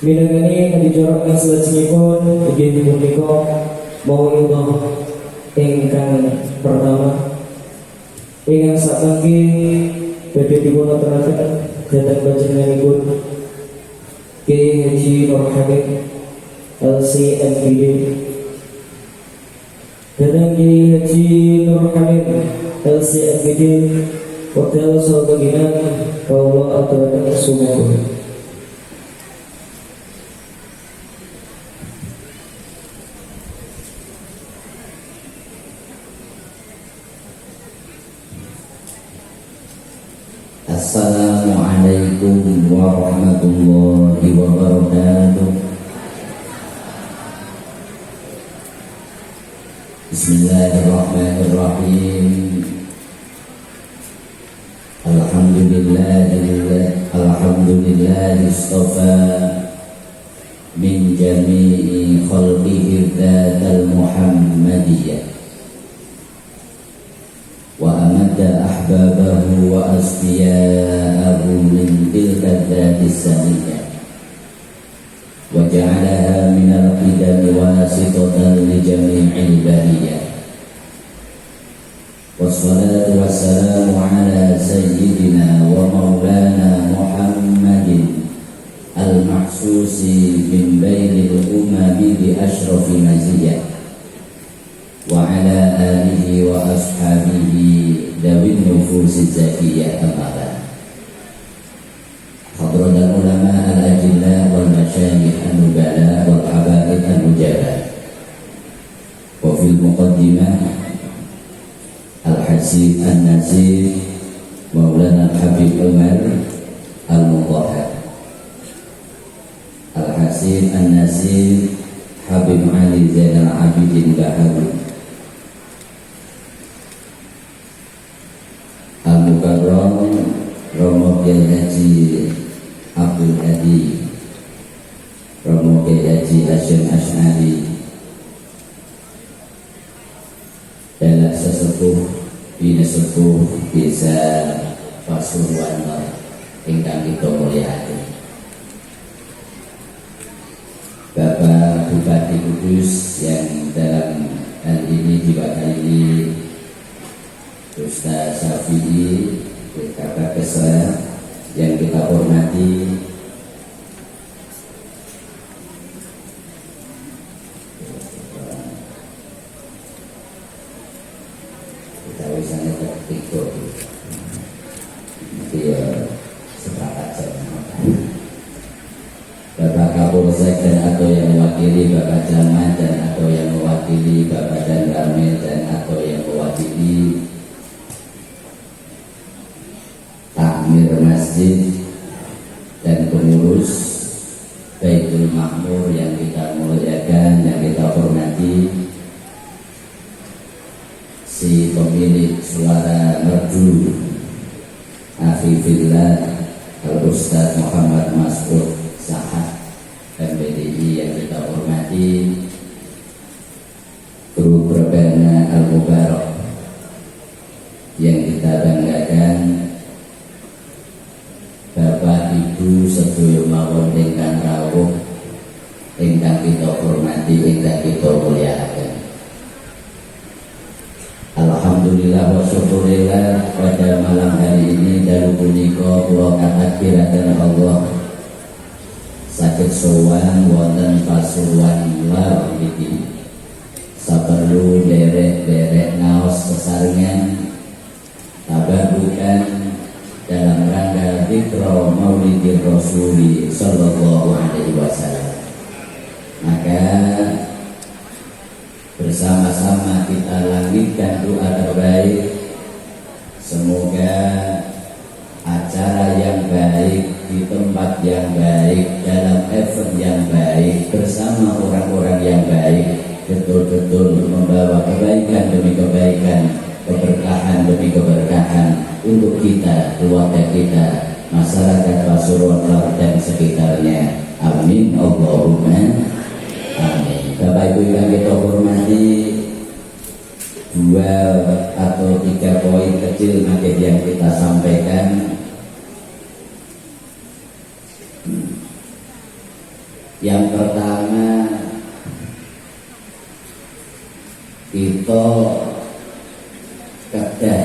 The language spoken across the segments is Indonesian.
Minangani kadijorakan selajengipun inggih punika maulidullah ingkang pertama ingkang sakangge badhe dipunaturaken dhateng panjenenganipun Kiai Haji Nur Hamid LCMPD. Dhateng Kiai Haji Nur Hamid LCMPD Hotel Salbaginan kawula aturaken sumangga. Assalamualaikum warahmatullahi wabarakatuh. Bismillahirrahmanirrahim. Alhamdulillah istafa min jami'i khalqihi dzatal muhammadiyah wa amadda ahbabahu wa asfiya'ahu min tilka dhatis saniyah wa ja'alaha minal qidami wasitatan li jami'il bariyah. Wassalatu wassalamu ala sayyidina wa maulana Muhammadin al-mahsusi min bainil umami bi ashrafi maziyah wa ala alihi wa ashabihi dawin nufusi zakiyah amma ba'd. Hadratul ulama al-ajilla wal masyayikh an-nubala wal habaib an-nujaba. Wa fil muqaddimah al-hasib an-nasir Maulana Habib Umar al-Mutahhar. Al-hasib an-nasir Habib Ali Zainal Abidin Bahawi. Al-Mukarram Romo Kiai Haji Abdul Hadi Romo Kiai Haji Hasyim Asy'ari dalam sesepuh bina sepuh desa Pasuruan ingkang kita mulyakaken, Bapak Bupati Kudus yang dalam hal ini diwakili Ustaz Syafi'i Kabar Kesra yang kita hormati, kita wisanya tertidur dia sepakat saja. Bapak Kapolsek dan atau yang mewakili Bapak Camat dan atau yang mewakili Bapak Dan Ramil dan atau yang mewakili takmir masjid dan pengurus Baitul Makmur yang kita muliakan, yang kita hormati, si pemilik suara merdu Afifillah Al-Ustaz Muhammad Mas'ud Sahad MPDI yang kita hormati, Guru Rebana Al-Mubarak yang kita banggakan, Bapak Ibu sedaya mawon ingkang rawuh ingkang kita hormati, ingkang kita mulyakaken. Alhamdulillah wa syukurillah pada malam hari ini dalu punika kula katakbiraken Allah saged sowan wonten Pasuruan Lar niki saperlu derek-derek ngaos sesarengan tabarukan dalam rangka dzikra Maulidir Rasuli sallallahu alaihi wasallam. Maka bersama-sama kita langitkan doa terbaik, semoga acara yang baik di tempat yang baik dalam event yang baik bersama orang-orang yang baik betul-betul membawa kebaikan demi kebaikan, keberkahan demi keberkahan untuk kita, keluarga kita, masyarakat Pasuruan dan sekitarnya. Amin Allahumma amin. Bapak Ibu yang kita hormati, 2 atau 3 poin kecil mungkin yang kita sampaikan. Yang pertama, kita kedah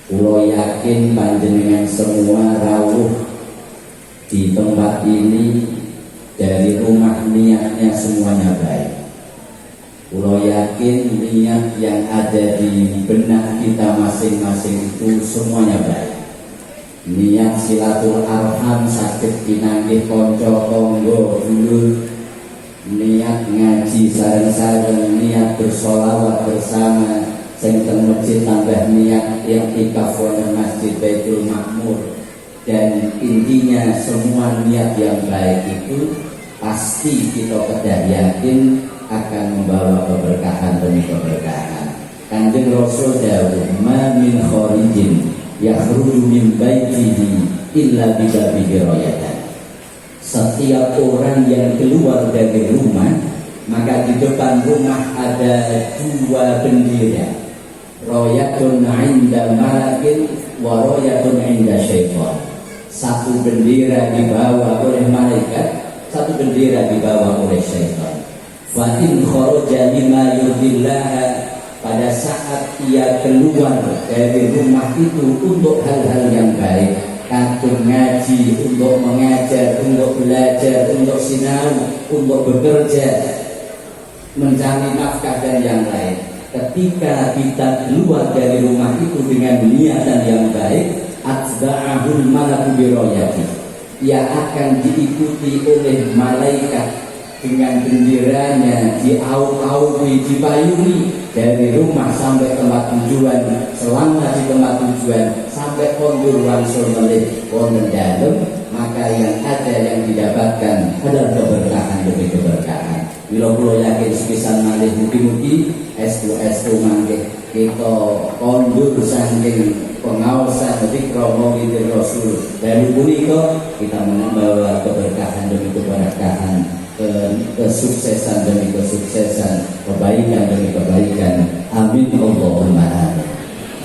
kula yakin panjenengan semua rawuh di tempat ini dari rumah niatnya semuanya baik. Kula yakin niat yang ada di benak kita masing-masing itu semuanya baik. Niat silaturahim sakit pinanggih konco tonggo dulur, niat ngaji sareng-sareng, niat bersolawat bersama, sing teng masjid tambah niat i'tikaf wonten Masjid Baitul Makmur. Dan intinya semua niat yang baik itu pasti kita kedah yakin akan membawa keberkahan demi keberkahan. Kanjeng Rasul dawuh, "Ma min kharijin yakhruju min baitihi illa bibabi royatan." Setiap orang yang keluar dari rumah, maka di depan rumah ada dua bendera. Royatun 'inda malakin wa royatun 'inda syaitan. Satu bendera dibawa oleh malaikat, satu bendera dibawa oleh syaitan. Fa in kharaja lima yurdillaha, pada saat ia keluar dari rumah itu untuk hal-hal yang baik, untuk ngaji, untuk mengajar, untuk belajar, untuk sinau, untuk bekerja, mencari nafkah dan yang lain. Ketika kita keluar dari rumah itu dengan niatan yang baik, atba'ahul malaku biroyati, ia akan diikuti oleh malaikat dengan benderanya, diaut-auti, dipayungi dari rumah sampai tempat tujuan. Selama di tempat tujuan sampai kondur wangsul melih wonten dalem, maka yang ada yang didapatkan adalah keberkahan demi keberkahan. Bila kula yakin sepisan malih mugi-mugi estu mangke kita kondur saking pengawasan zikra maulid Rasul. Dari punika kita membawa keberkahan demi keberkahan, kesuksesan demi kesuksesan, kebaikan demi kebaikan. Amin Allahumma amin.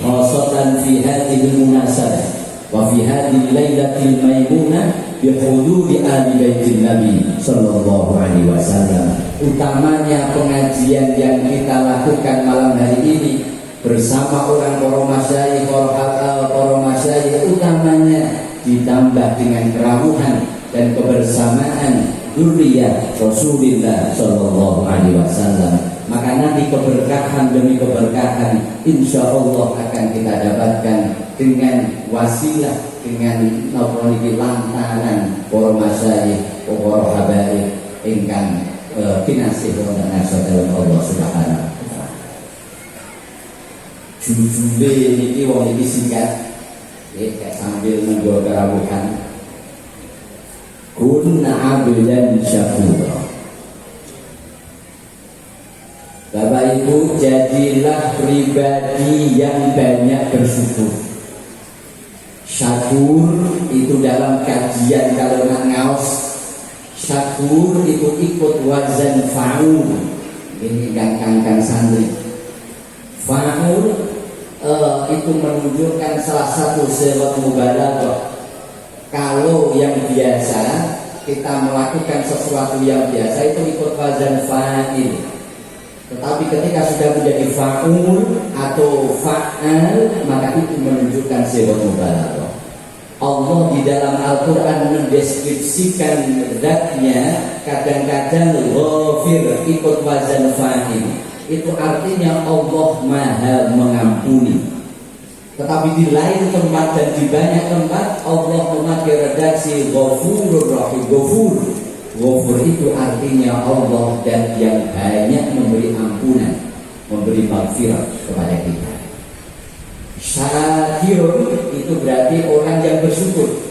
Khosatan fi hadhihi munasabah wa fi hadhihi lailatil maimunah bi huduri ahli baitin Nabi sallallahu alaihi wasallam. Utamanya pengajian yang kita lakukan malam hari ini bersama orang para masyayikh, para masyayikh, utamanya ditambah dengan kerawuhan dan kebersamaan dzurriyyah Rasulullah sallallahu alaihi wasallam, maka nanti keberkahan demi keberkahan insya Allah akan kita dapatkan dengan wasilah, dengan lantaran para masyayikh, para habaib ingkang kinasih wonten dalam Allah Subhanahu wa taala. Jujule niki wong iki singkat, sambil nunggu kerawuhan. Kunna abdan syakura. Bapak Ibu, jadilah pribadi yang banyak bersyukur. Syakur itu dalam kajian kalau nak ngaos, syakur itu ikut wazan fa'ul. Ini kangkang santri. Fa'ul itu menunjukkan salah satu sifat mubalaghah. Kalau yang biasa kita melakukan sesuatu yang biasa itu ikut wazan fa'il. Tetapi ketika sudah menjadi fa'ul atau fa'al, maka itu menunjukkan sifat mubalaghah. Allah di dalam Al-Quran mendeskripsikan zatnya kadang-kadang ghafir ikut wazan fa'il. Itu artinya Allah maha mengampuni. Tetapi di lain tempat dan di banyak tempat Allah memakai redaksi ghafurur rahim. Ghafur itu artinya Allah dan yang banyak memberi ampunan, memberi maghfirah kepada kita. Syakir itu berarti orang yang bersyukur.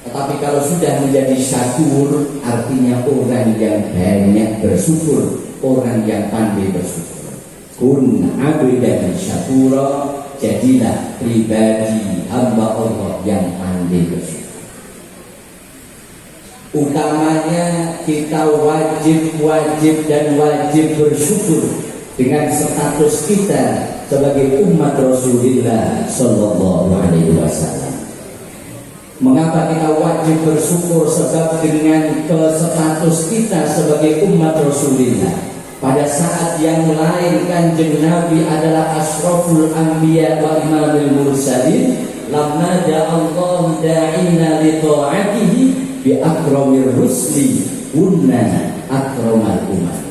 Tetapi kalau sudah menjadi syakur, artinya orang yang banyak bersyukur, orang yang pandai bersyukur. Kun abdan syakura, jadilah pribadi hamba Allah yang pandai bersyukur. Utamanya kita wajib bersyukur dengan status kita sebagai umat Rasulullah sallallahu alaihi wasallam. Mengapa kita wajib bersyukur? Sebab dengan status kita sebagai umat Rasulullah, pada saat yang lain Kanjeng Nabi adalah asraful anbiya wa imamul mursalin, lamma ja'allahu da'ina li ta'atihi bi akramir rusli kunna akramal umat.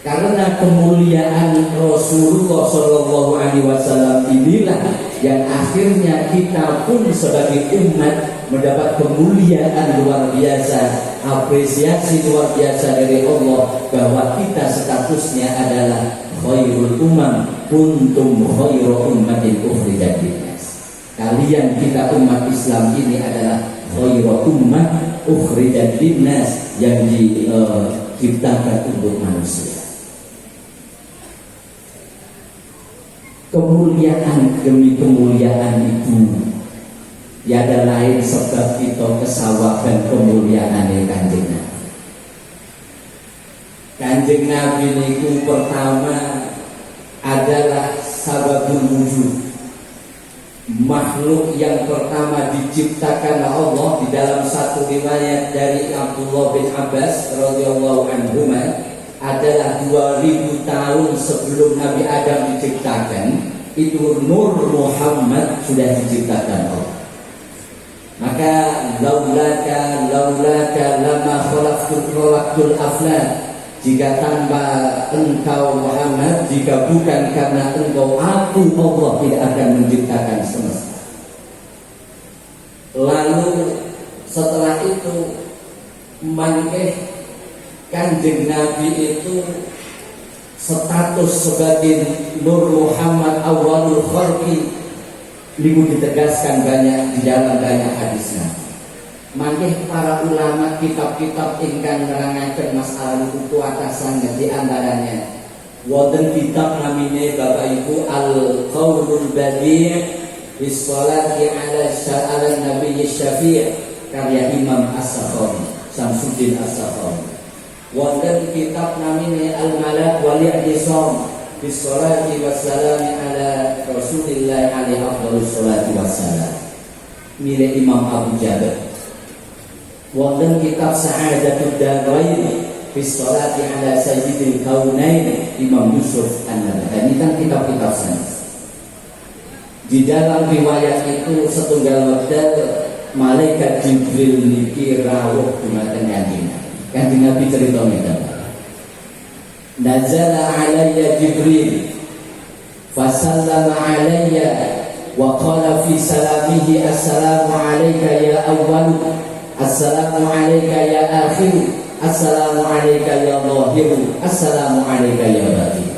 Karena kemuliaan Rasulullah Shallallahu Alaihi Wasallam inilah yang akhirnya kita pun sebagai umat mendapat kemuliaan luar biasa, apresiasi luar biasa dari Allah bahwa kita statusnya adalah khairul umam, kuntum khairu ummatin ukhrijat linnas. Kalian kita umat Islam ini adalah khairu ummah ukhrijat linnas, yang diciptakan untuk manusia. Kemuliaan demi kemuliaan itu tiada lain sebab kita kesawakan kemuliaan Kanjeng Nabi. Kanjeng Nabi niku pertama adalah sababul wujud, makhluk yang pertama diciptakan Allah. Di dalam satu riwayat dari Abdullah bin Abbas radhiyallahu anhu, adalah 2000 tahun sebelum Nabi Adam diciptakan, itu Nur Muhammad sudah diciptakan Allah. Maka laulaka lama khalaqtul aflak, jika tanpa engkau Muhammad, jika bukan karena engkau, aku Allah tidak akan menciptakan semesta. Lalu setelah itu mangkeh Kanjeng Nabi itu status sebagai Nur Muhammad awalul khalqi niku ditegaskan banyak di dalam banyak hadisnya. Mangkeh para ulama kitab-kitab ingkang nerangaken masalah niku kuatasan, di antaranya wonten kitab namine Bapak Ibu Al-Qaulul Badi' fi sholati ala Nabi Syafi' karya Imam As-Sakhawi, Samsuddin As-Sakhawi. Wonten kitab namine Al-Malak wal I'tisam fi sholati wassalami ala Rasulillah alaihi afdhalus sholati wassalam, milik Imam Abu Jabir. Wonten kitab Sa'adatud Darain fi sholati ala Sayyidil Kaunain, Imam Yusuf An-Nabhani. Kan kitab-kitab sanes. Di dalam riwayat itu setunggal wekdal malaikat Jibril niki rawuh dumateng Kanjeng Nabi cerita ngeten. Nazala alayya Jibril fasallama alayya wa qala fi salamihi assalamu alayka ya awwal, assalamu alayka ya akhir, assalamu alayka ya zahir, assalamu alayka ya batin.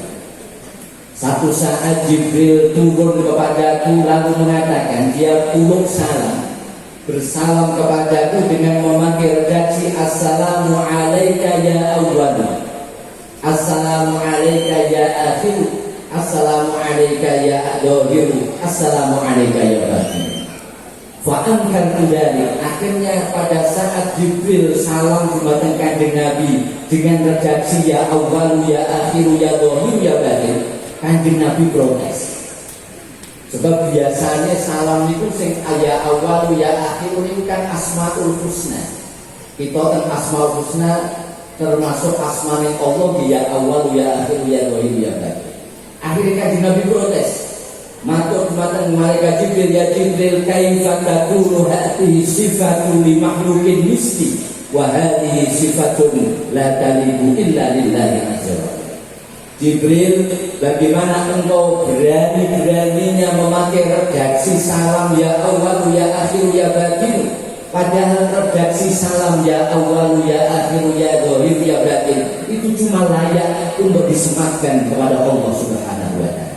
Satu saat Jibril turun kepadaku lalu mengatakan, dia uluk salam, bersalam kepadaku dengan memanggil redaksi, assalamu alayka ya awwal, assalamu alayka ya akhir, assalamu alayka ya zahir, assalamu alayka ya batin. Fa'amkan kudari. Akhirnya pada saat Jibril salam dumateng Kanjeng Nabi dengan redaksi ya awwal ya akhir ya zahir ya batin, Kanjeng Nabi protes. Sebab biasanya salam itu sing ya awal ya akhir itu kan asmaul husna. Kita kan asmaul husna termasuk asmane Allah, ya awal ya akhir ya zahir ya batin. Akhirnya Kanjeng Nabi protes. Matur dumateng malaikat Jibril, ya Jibril, kaifa takunu hadhihi sifatun li makhluqin misli wa hadhihi sifatun la talibu illa lillahi azza wa jalla. Jibril, bagaimana engkau berani-beraninya memakai redaksi salam ya awal ya akhir ya batin, padahal redaksi salam ya awal ya akhir ya zahir ya batin itu cuma layak untuk disematkan kepada Allah Subhanahu wa ta'ala.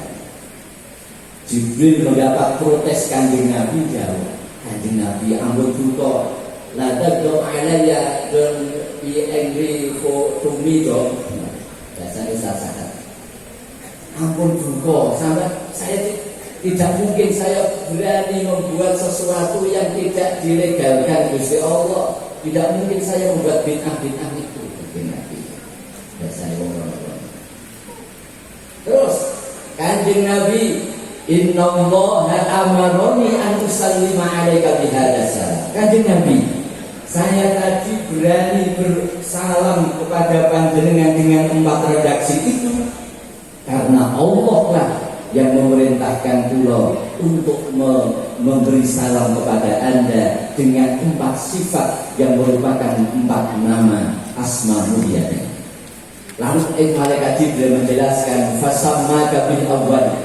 Jibril mendapat protes Kanjeng Nabi, jawab Kanjeng Nabi, ampun duka, la tad'u alayya, don't be angry to me dong. Dasarnya sasaran. Ampun duka, sampai saya tidak mungkin saya berani membuat sesuatu yang tidak dilegalkan Gusti Allah. Tidak mungkin saya membuat bid'ah-bid'ah itu. Dasarnya orang. Terus Kanjeng Nabi Innallaha amaroni an tusallima alaika bihadza salam. Kanjeng Nabi, saya tadi berani bersalam kepada panjenengan dengan 4 redaksi itu karena Allah lah yang memerintahkan kula untuk memberi salam kepada Anda dengan 4 sifat yang merupakan 4 nama asma mulia. Lalu malaikat Jibril menjelaskan fasammaka bil awwal.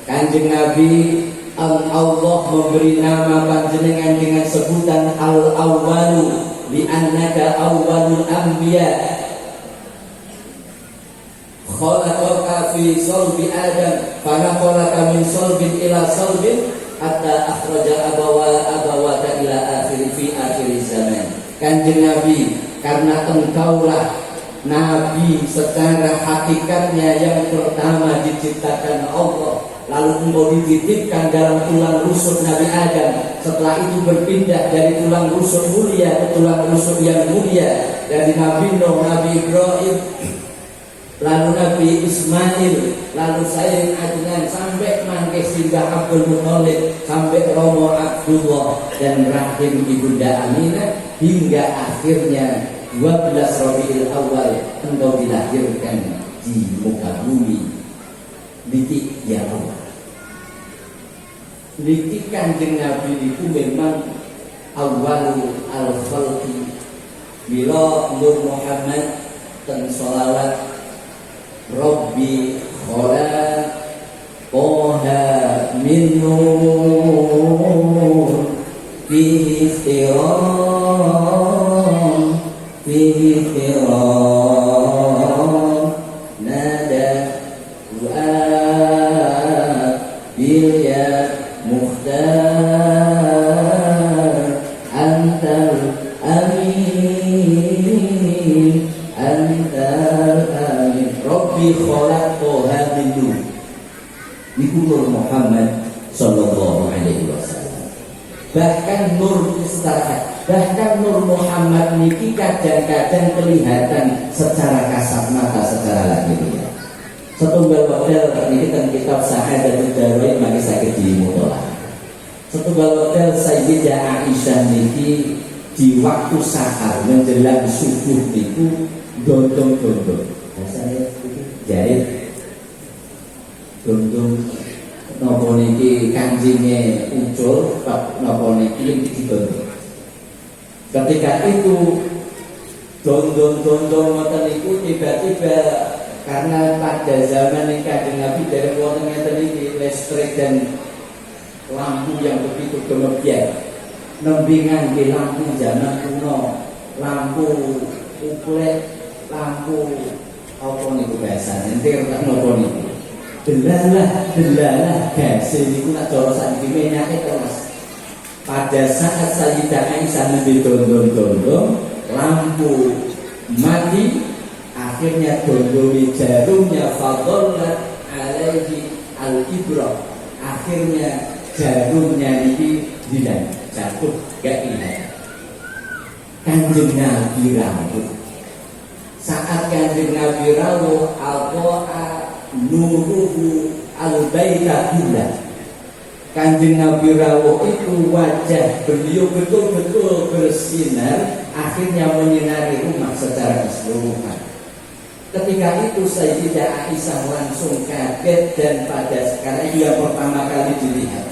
Kanjeng Nabi, Allah memberi nama panjenengan dengan sebutan al-awwalu li'annaka awwalul anbiya. Khalaqaka fi salbi Adam fanaqalaka min salbin ila salbin hatta akhraja abawaka ila akhir zaman. Kanjeng Nabi, karena engkaulah Nabi secara hakikatnya yang pertama diciptakan Allah, lalu engkau dititipkan dalam tulang rusuk Nabi Adam. Setelah itu berpindah dari tulang rusuk mulia ke tulang rusuk yang mulia, dari Nabi Nuh, Nabi Ibrahim, lalu Nabi Ismail, lalu Sayyid Adnan, sampai mangke Singgah Abdul Muthalib, sampai Romo Abdullah dan rahim Ibunda Aminah, hingga akhirnya 12 Rabiul Awal engkau dilahirkan di muka bumi. Niki ya Allah, niki Kanjeng Nabi itu memang awalul al-khalqi. Bila Nur Muhammad dan sholawat Rabbi khola Toha min nur fihi ikhtiram fihi ikhtiram nada bilya mukhtar antal amin antal amin Rabbi kholaq toha min nur. Niku Nur Muhammad sallallahu alaihi wasallam. Bahkan nur bahkan Nur Muhammad niki kadang-kadang kelihatan secara kasat mata, secara lahiriah. Setunggal model ini kan kitab Sahadatul Darain maki saged dimutolak. Setunggal model Sayyidah Aisyah niki di waktu sahar menjelang subuh niku dondong-dondong. Rasane iki jahit dondong napa niki kanjenge ucul napa niki didondong. Ketika itu dondong-dondong ngoten niku tiba-tiba, karena pada zaman ini Kanjeng Nabi dari wonten ngeten iki listrik dan lampu yang begitu gemerlap. Nembe ngangge lampu zaman kuno, lampu uplek, lampu apa niku bahasane entir napa niku. Delalah gas niku nak cara sakniki menyake Mas. Pada saat Sayyidah Aisyah nembe dondong-dondong, lampu mati, akhirnya dondongi jarumnya fadollat alaihi al-ibrah. Akhirnya jarumnya ini hilang, jatuh gak hilang. Kanjeng Nabi rawuh. Saat Kanjeng Nabi rawuh, al-qa'a nuruhu al-baita billah. Kanjeng Nabi rawuh itu wajah beliau betul-betul bersinar, akhirnya menyinari rumah secara keseluruhan. Ketika itu Sayyidah Aisyah langsung kaget dan pada sekarang itu yang pertama kali dilihat.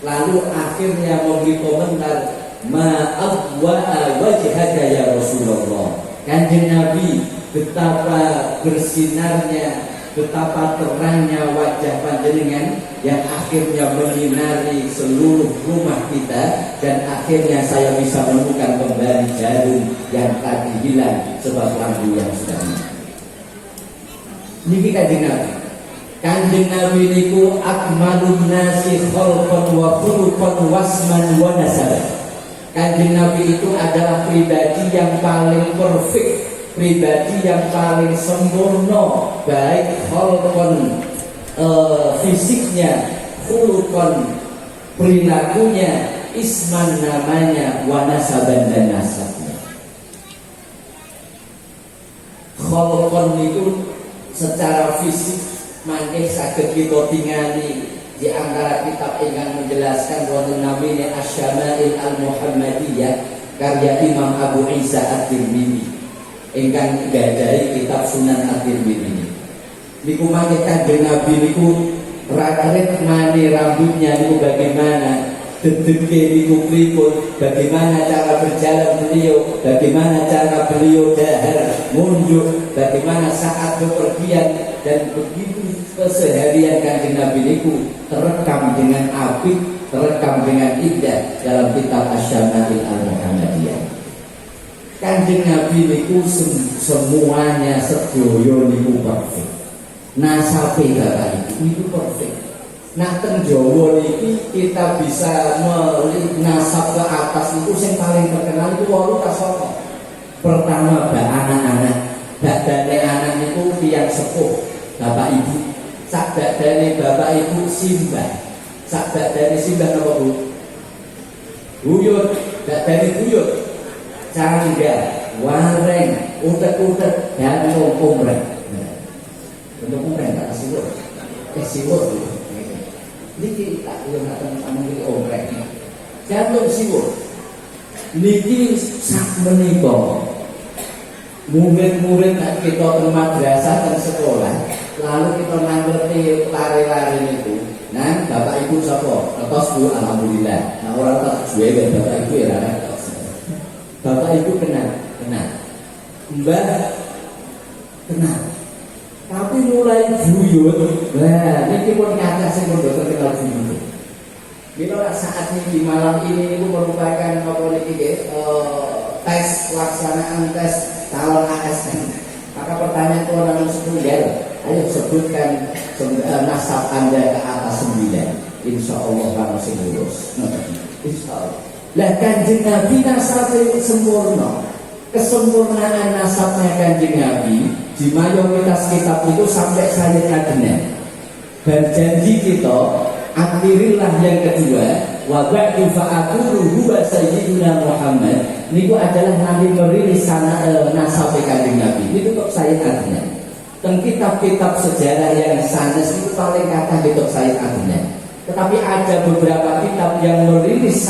Lalu akhirnya memberi komentar, ma'abwa'a wajhaka ya Rasulullah. Kanjeng Nabi, betapa bersinarnya, betapa terangnya wajah panjenengan yang akhirnya menyinari seluruh rumah kita, dan akhirnya saya bisa menemukan kembali jarum yang tadi hilang sebab lampu yang sudah hilang. Niki Kanjeng Nabi. Kanjeng Nabi niku akmalun nasi khalqan wa khuluqan wasman wa nasaban. Kanjeng Nabi itu adalah pribadi yang paling perfect, pribadi yang paling sempurna, baik khalqan fisiknya, khuluqan perilakunya, isman namanya, wa nasaban dan nasabnya. Khalqan itu secara fisik mangke saged kita tingali di antara kitab ingkang menjelaskan wonten namine Asy-Syama'il Al-Muhammadiyah karya Imam Abu Isa At-Tirmidzi ingkang gadhahi kitab Sunan At-Tirmidzi. Niku mangke Kanjeng Nabi niku ritmane rambutnya niku bagaimana, dedeke niku pripun, bagaimana cara berjalan beliau, bagaimana cara beliau dahar munjuk, bagaimana saat bepergian, dan begitu keseharian Kanjeng Nabi niku terekam dengan apik, terekam dengan indah dalam kitab Asy-Syama'il Al-Muhammadiyah. Kanjeng Nabi niku semuanya sedoyo niku perfect. Nasabe bapak ibu niku perfect. Nah teng Jawa niki kita bisa melihat nasab ke atas niku sing paling terkenal itu 8 kasapa. Pertama anak-anak, badane anak niku tiyang sepuh, bapak ibu. Sak badane bapak ibu simbah. Sak badane simbah napa Bu? Buyut, badane buyut. Cangga, wareng, utek-utek, dan umreng. Untuk umreng tak siwur. Siwur. Niki tak belum akan niki omrek. Jantung siwur. Niki sak menika. Murid-murid kita ke madrasah dan sekolah, lalu kita ngerti lari-lari niku. Nah, bapak ibu sapa? Terus Bu, alhamdulillah. Nah, orang tak suwe bapak ibu ya. Bapak ibu kenal. Mbak kenal. Tapi mulai buyut, nah ini pun kata sing pun terkenal buyut. Bila saat ini di malam ini itu merupakan tes pelaksanaan tes calon ASN. Maka pertanyaan kewenangan setunggal, ayo sebutkan nasab Anda ke atas 9. Insya Allah kamu masih lulus. Insya Allah. Lah Kanjeng Nabi nasabnya sempurna. Kesempurnaan nasabnya Kanjeng Nabi di mayoritas kitab itu sampai Sayyid Adnan. Berjanji kita akhirilah yang kedua wa ba'du fa'aqulu huwa sayyiduna Muhammad. Niku adalah Nabi merilis nasab Kanjeng Nabi. Itu kok Sayyid Adnan. Teng kitab-kitab sejarah yang sanes itu paling kata kitab Sayyid Adnan. Tetapi ada beberapa kitab yang merilis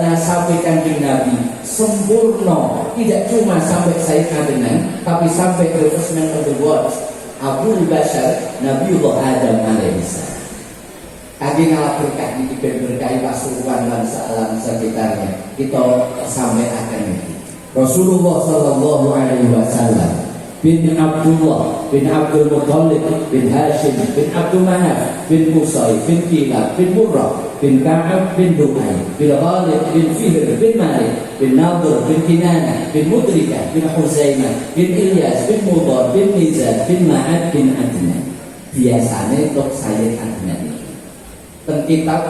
nasab Kanjeng Nabi sempurna, tidak cuma sampai Sayyid Adnan, tapi sampai the first man of the world, Abu Bashar Nabiullah Adam alaihissalam. Kaki ngalah berkah di berkahi Pasuruan dan alam sekitarnya. Kita sampai akan ini. Rasulullah Sallallahu Alaihi Wasallam bin Abdullah bin Abdul Muttalib bin Hashim bin Abdul Manaf bin Qusay bin Kilab bin Murrah bin Ka'ab bin Du'ay bin Ghalib bin Fihr bin Malik bin Nadir bin Kinanah bin Mudrikah bin Huzaimah bin Ilyas bin Mudar bin Nizar bin Ma'ad bin Adnan. Biasanya untuk Sayyid Adnan ini teng kitab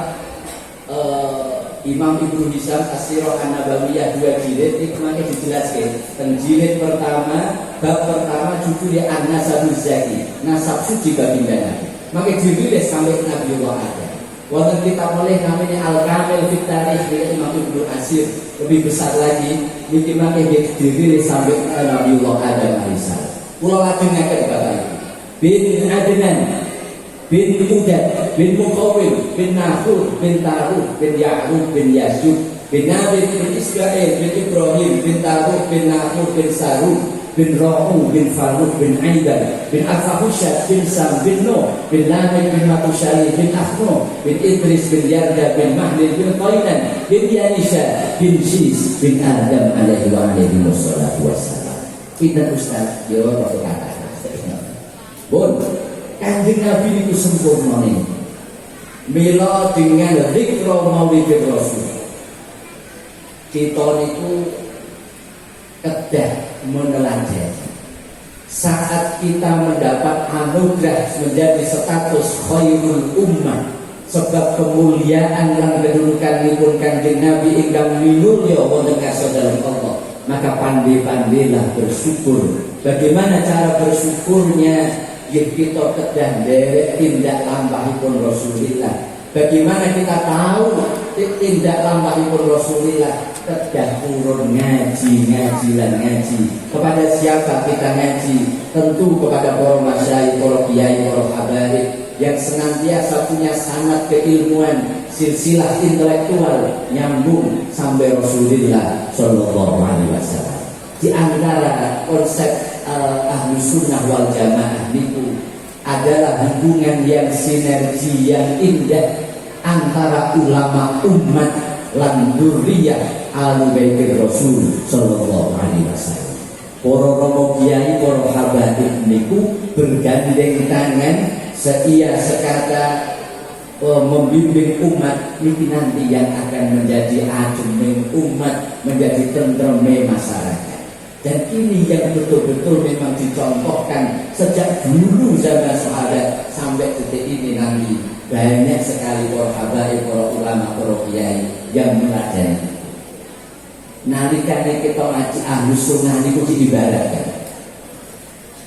Imam Ibnu Hisham As-Sirah An-Nabawiyah 2 jilid itu makanya dijelaskan. Teng jilid pertama, bab pertama judulnya An-Nasabul Zaki, nasab suci baginda Nabi. Maka dirilis sampai Nabiullah Adam. Wonten kitab oleh namanya Al-Kamil fit Tarikh milik Imam Ibnu Asir, lebih besar lagi, niki makanya dirilis sampai Nabiullah Adam alaihissalam. Kula lajengaken Bapak Ibu. Bin Adnan bin Udad, bin Muqawwim, bin Nahur, bin Taruh, bin Ya'rub, bin Yasub, bin Nabi, bin Israel, bin Ibrahim, bin Taruh, bin Nahur, bin Saruh, bin Ra'u, bin Faruq, bin Aidan, bin Al-Fahusyad, bin Sam, bin Nuh, bin Lamik, bin Matusyali, bin Ahnu, bin Idris, bin Yarda, bin Mahlil, bin Qainan, bin Yanisha, bin Shis, bin Adam alaihi wa alaihi wassalam. Kita Ustaz, ya waktu kata bon, Kanjeng Nabi itu sempurna nih. Mila dengan zikra maulidir Rasul. Kita itu kedah menelanjang. Saat kita mendapat anugerah menjadi status khairul ummah, sebab kemuliaan lan kedudukanipun Kanjeng Nabi ingkang minulya wonten dalam Allah, maka pandai-pandailah bersyukur. Bagaimana cara bersyukurnya? Yang kita kedah derek tindak lampahipun Rasulullah. Bagaimana kita tahu tindak lampahipun Rasulullah kedah purun ngaji kepada siapa kita ngaji? Tentu kepada para masyayikh, para kiai, para habaib yang senantiasa punya sanad keilmuan, silsilah intelektual nyambung sampai Rasulullah Shallallahu Alaihi Wasallam. Di antara konsep Ahlus Sunnah wal Jamaah niku adalah hubungan yang sinergi yang indah antara ulama umat lan dzurriyyah Ahlul Baitir Rasul sallallahu alaihi wasallam. Para romo kiai, para habaib niku bergandeng tangan seia sekata membimbing umat niki nanti yang akan menjadi ajeng umat, menjadi tentreme masyarakat. Dan ini yang betul-betul memang dicontohkan sejak dulu zaman sahabat sampai detik ini nanti. Banyak sekali para habaib, para ulama, para kiai yang meladeni. Nalikane kita ngaji Ahlus Sunnah niku diibaratkan.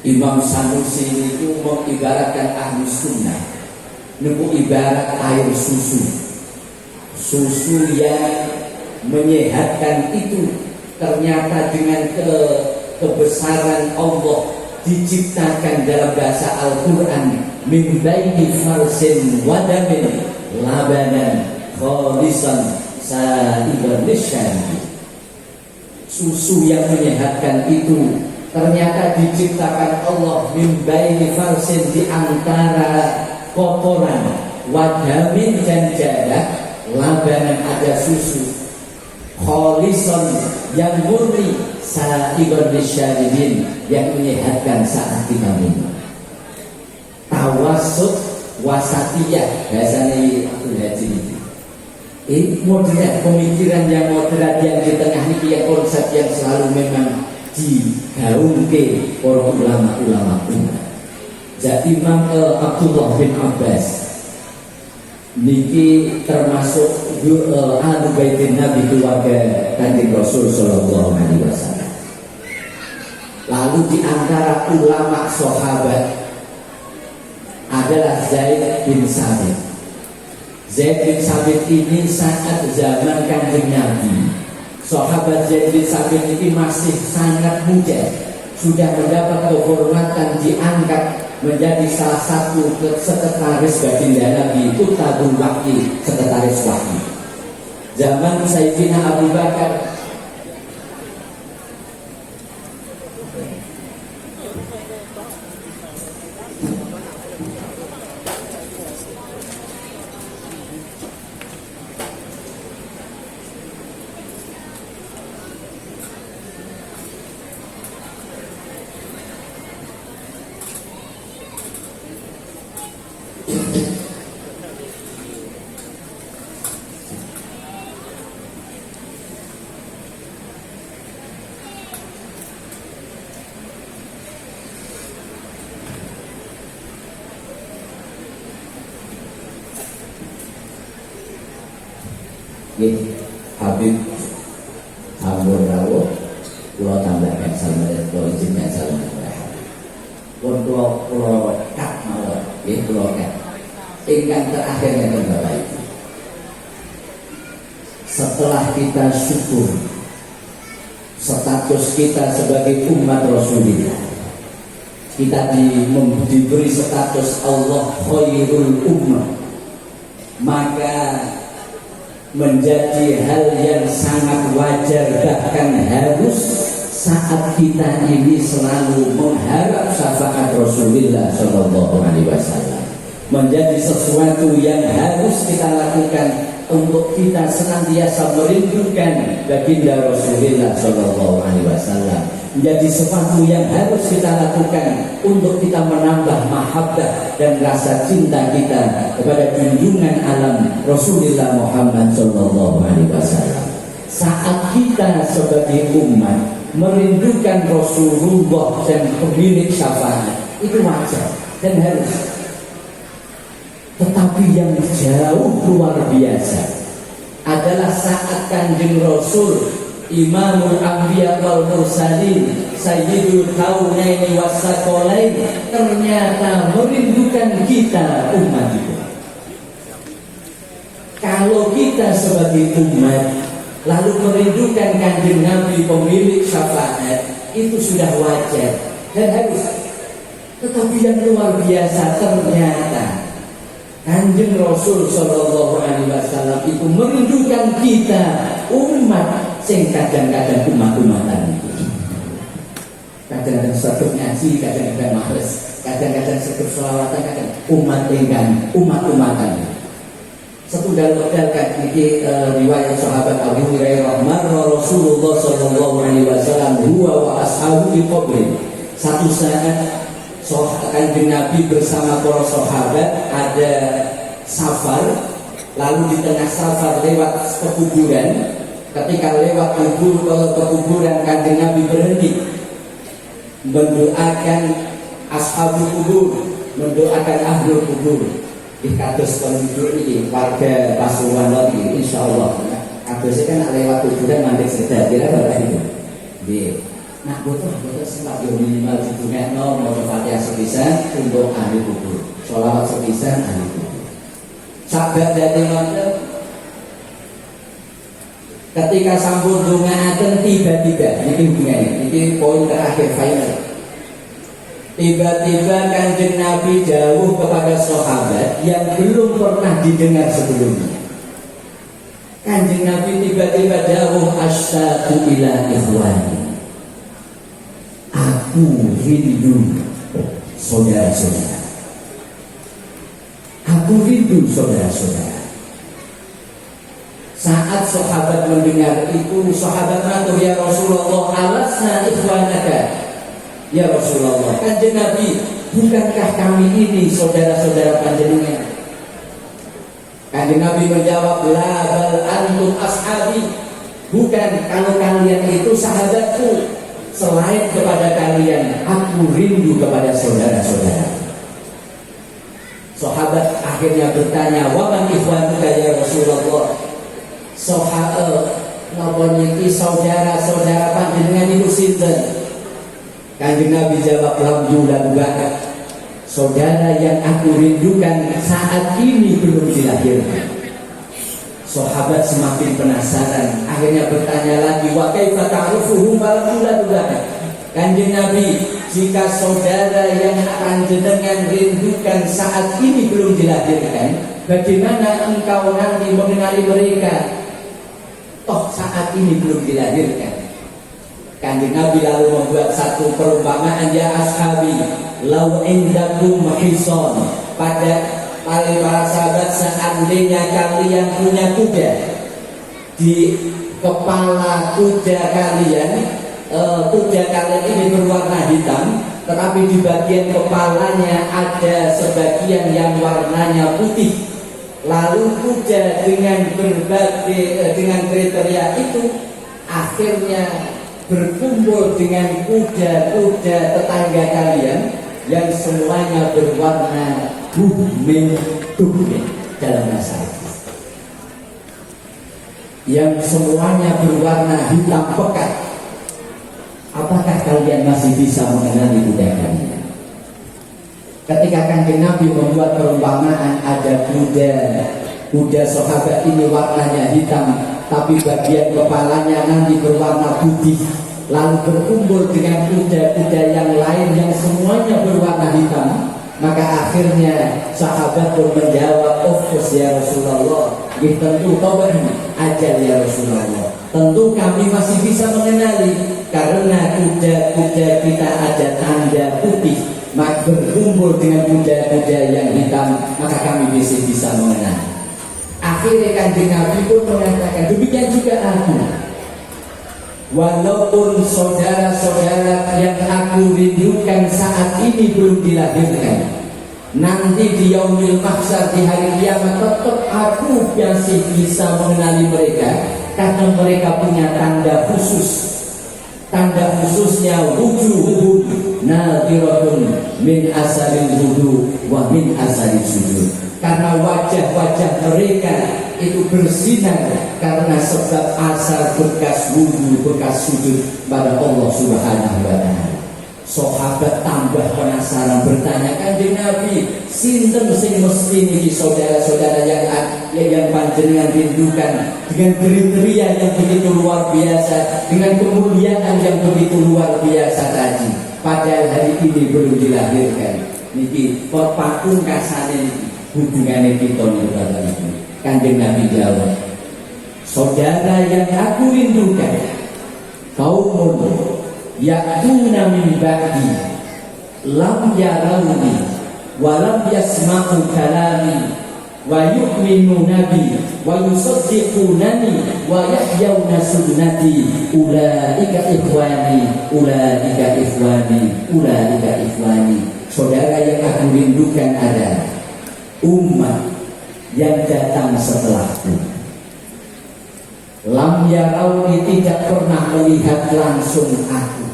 Imam Sanusi itu mengibaratkan Ahlus Sunnah niku ibarat air susu. Susu yang menyehatkan itu ternyata dengan kebesaran Allah diciptakan dalam bahasa Al-Quran min baini farsin wadamin labanan khalisan sa'iban lisyari. Susu yang menyehatkan itu ternyata diciptakan Allah min baini farsin, di antara kotoran, wadamin dan jadah, labanan ada susu, khalisan yang murni, sa'iban lisyaribin yang menyehatkan saat kita minum. Tawasud wasatiyah bahasanya Abdul Haji ini moderat, pemikiran yang moderat yang di tengah ini, yang konsep yang selalu memang digaungke para ulama-ulama umat. Jadi Imam Abdullah bin Abbas niki termasuk ahli baitin Nabi, keluarga Kanjeng Rasul sallallahu alaihi wasallam. Lalu di antara ulama sahabat adalah Zaid bin Sabit. Zaid bin Sabit ini saat zaman Kanjeng Nabi, sahabat Zaid bin Sabit ini masih sangat muda, sudah mendapat kehormatan, diangkat menjadi salah satu sekretaris baginda Nabi, Kutabul Wahyi, sekretaris wahyu. Zaman Sayyidina Abu Bakar Habib Ambon Rawo, pulau tambahkan salam dan pulau izinkan salam pulau kat mawar, pulau kat. Ingkang terakhirnya Bapak Ibu, setelah kita syukur status kita sebagai umat Rasulullah, kita diberi status Allah khairul ummah, maka menjadi hal yang sangat wajar, bahkan harus, saat kita ini selalu mengharap syafaat Rasulullah Shallallahu Alaihi Wasallam, menjadi sesuatu yang harus kita lakukan untuk kita senantiasa merindukan baginda Rasulullah Shallallahu Alaihi Wasallam, menjadi sesuatu yang harus kita lakukan untuk kita menambah mahabbah dan rasa cinta kita kepada junjungan alam Rasulullah Muhammad Shallallahu Alaihi Wasallam. Saat kita sebagai umat merindukan Rasulullah dan pemilik syafaat, itu wajar dan harus. Tetapi yang jauh luar biasa adalah saat Kanjeng Rasul Imamul Anbiya wal Mursalin, Sayyidul Kaunaini Wassaqalain, ternyata merindukan kita umat itu. kalau kita sebagai umat lalu merindukan kanjeng Nabi pemilik syafaat, itu sudah wajar dan harus. Tetapi yang luar biasa ternyata kanjeng Rasul Shallallahu Alaihi Wasallam itu merindukan kita umat sing kadang-kadang umat-umatan. Kadang-kadang satu ngaji, kadang-kadang males, kadang-kadang satu selawatan, kadang umat enggan, umat-umatan. Setunggal kan ini riwayat sahabat Abu Hurairah, marra Rasulullah Shallallahu Alaihi Wasallam huwa wa ashabu di qabri. Satu saat kanjeng Nabi bersama para sahabat ada safar, lalu di tengah safar lewat pekuburan. Ketika lewat pekuburan, kanjeng Nabi berhenti mendoakan ashabul kubur, mendoakan ahlul kubur. Di kados penduduk ini warga Pasuruan lagi, insya Allah. Kadosnya kan lewat kuburan mandek sedar, kira berapa itu? Di, nah betul sebab yang minimal hubungan mau Fatihah sepisan untuk ahli kubur, sholawat sepisan ahli kubur. Sahabat dari London, ketika sambung dongaaken tiba-tiba, ini hubungannya, ini poin terakhir final. Tiba-tiba kanjeng Nabi jauh kepada sahabat yang belum pernah didengar sebelumnya. Kanjeng Nabi tiba-tiba jauh, asytaqu ila ikhwani. Aku rindu saudara-saudara. Aku rindu saudara-saudara. Saat sahabat mendengar itu, sahabat matur, ya Rasulullah, alasna ikhwanaka. Ya Rasulullah, kanjeng Nabi, bukankah kami ini saudara-saudara panjenengan? Kanjeng Nabi menjawab, la bal antum ashabi. Bukan, kalau kalian itu sahabatku. Selain kepada kalian, aku rindu kepada saudara-saudara. Sahabat akhirnya bertanya, wa man ikhwanuka ya Rasulullah? Saudara-saudara panjenengan itu sinten? Kanjeng Nabi jawab, alhamdulillah banget. Saudara yang aku rindukan saat ini belum dilahirkan. Sahabat semakin penasaran, akhirnya bertanya lagi, wa kaifa ta'rifuhum alhamdulillah banget. Kanjeng Nabi, jika saudara yang panjenengan rindukan saat ini belum dilahirkan, bagaimana engkau nanti mengenali mereka? Toh saat ini belum dilahirkan. Kanjeng Nabi lalu membuat satu perumpamaan, ya ashabi, lau indakum hison. Pada para sahabat, seandainya kalian punya kuda, di kepala kuda kalian ini berwarna hitam, tetapi di bagian kepalanya ada sebagian yang warnanya putih. Lalu kuda dengan kriteria itu akhirnya berkumpul dengan kuda-kuda tetangga kalian yang semuanya berwarna buhmin dalam bahasa Inggris, yang semuanya berwarna hitam pekat. Apakah kalian masih bisa mengenali kuda kalian? Ketika kanjeng Nabi membuat perumpamaan, ada kuda sahabat ini warnanya hitam, tapi bagian kepalanya nanti berwarna putih, lalu berkumpul dengan kuda-kuda yang lain yang semuanya berwarna hitam, maka akhirnya sahabat pun menjawab, of course ya Rasulullah, tentu kabar ajal ya Rasulullah, tentu kami masih bisa mengenali karena kuda-kuda kita ada tanda putih, maka berkumpul dengan kuda-kuda yang hitam, maka kami masih bisa mengenali. Akhirnya kanjeng Nabi pun mengatakan, demikian juga aku. Walaupun saudara-saudara yang aku rindukan saat ini belum dilahirkan, nanti di yaumil mahsyar, di hari kiamat, tetap aku masih bisa mengenali mereka karena mereka punya tanda khusus. Tanda khususnya wujuhum nadhiratun min asaril wudu wa min asaril sujud. Karena wajah-wajah mereka itu bersinar karena sebab asar bekas wudu, bekas sujud pada Allah Subhanahu wa ta'ala. Sahabat tambah penasaran bertanya, Kanjeng Nabi, sinten sing mesti niki saudara-saudara yang panjenengan rindukan dengan kriteria yang begitu luar biasa, dengan kemuliaan yang begitu luar biasa tadi. Padahal hari ini belum dilahirkan. Niki pakung kasane niki hubungane kita nih Bapak Ibu. Kanjeng Nabi jawab, saudara yang aku rindukan, kaumun yakuna min ba'di lam yarawni wa lam yasma'u kalami wa yu'minu nabi wa yusaddiqunani wa yahyawna sunnati ulaika ikhwani ulaika ikhwani ulaika ikhwani. Saudara yang aku rindukan adalah umat yang datang setelahku. Lam yarawni, tidak pernah melihat langsung aku.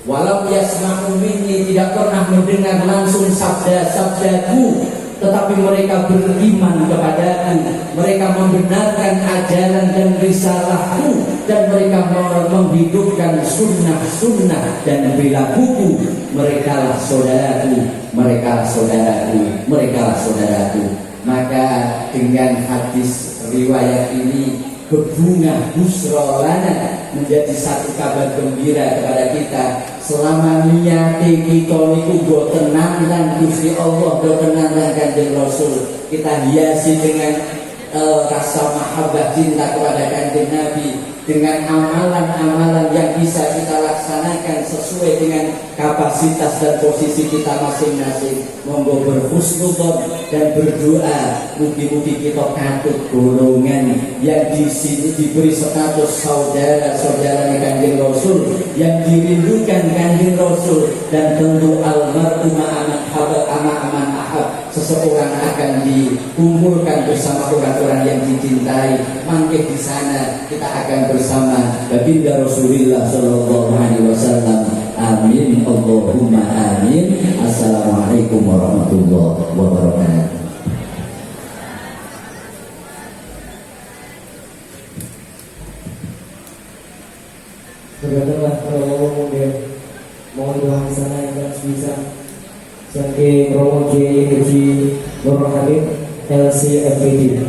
Walau yasma'u minni, tidak pernah mendengar langsung sabda-sabdaku, tetapi mereka beriman kepadaku, mereka membenarkan ajaran dan risalahku, dan mereka menghidupkan sunnah-sunnah dan perilakuku. Mereka lah saudaraku, mereka lah saudaraku, mereka lah saudaraku. Maka dengan hadis riwayat ini, berbunga busra lana, menjadi satu kabar gembira kepada kita. Selama niate kita niku go tenan lan Gusti Allah, go tenan lan Kanjeng Rasul, kita hiasi dengan rasa mahabbah cinta kepada Kanjeng Nabi, dengan amalan-amalan yang bisa kita laksanakan sesuai dengan kapasitas dan posisi kita masing-masing. Monggo berhusnudzon dan berdoa, mugi-mugi kita katut golongan yang di sini diberi status saudara-saudara Kanjeng Rasul, yang dirindukan Kanjeng Rasul, dan tentu almarhum aman ahab, seseorang akan dikumpulkan bersama orang-orang yang dicintai. Mangke di sana kita akan bersama baginda Rasulullah sallallahu alaihi wasallam. Amin Allahumma amin. Assalamualaikum warahmatullahi wabarakatuh. Berdatanglah kalau kemudian mohon doa di sana yang bisa. Saking Romo Kiai Haji Nur Habib LCFPD.